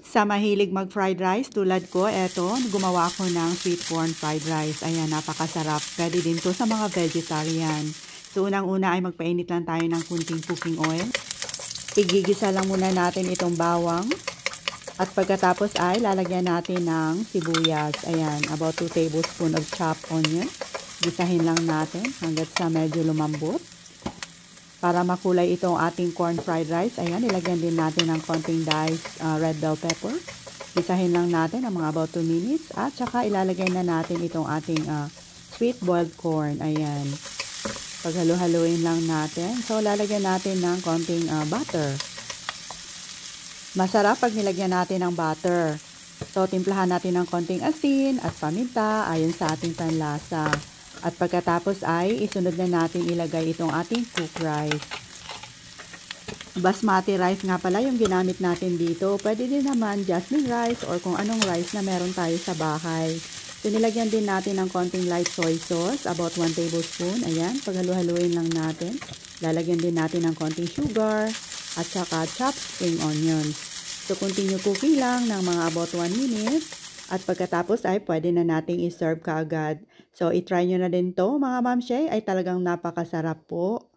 Sa mahilig mag-fried rice tulad ko, eto, gumawa ko ng sweet corn fried rice. Ayan, napakasarap. Pwede din to sa mga vegetarian. So, unang-una ay magpainit lang tayo ng kunting cooking oil. Igigisa lang muna natin itong bawang. At pagkatapos ay lalagyan natin ng sibuyas. Ayan, about 2 tablespoons of chopped onion. Gisahin lang natin hanggat sa medyo lumambot. Para makulay itong ating corn fried rice, ayan, ilagyan din natin ng konting diced red bell pepper. Gisahin lang natin ng mga about 2 minutes. At saka ilalagay na natin itong ating sweet boiled corn. Ayan. Paghalo-haloin lang natin. So, lalagyan natin ng konting butter. Masarap pag nilagyan natin ng butter. So, timplahan natin ng konting asin at paminta ayon sa ating panlasa. At pagkatapos ay isunod na natin ilagay itong ating cooked rice. Basmati rice nga pala yung ginamit natin dito. Pwede din naman jasmine rice or kung anong rice na meron tayo sa bahay. So, nilagyan din natin ng konting light soy sauce, about 1 tablespoon. Ayan, paghalu-haluin lang natin. Lalagyan din natin ng konting sugar at saka chopped spring onions. So, continue cooking lang ng mga about 1 minute. At pagkatapos ay pwede na nating i-serve kaagad. So, itry nyo na din to mga mamshay, ay talagang napakasarap po.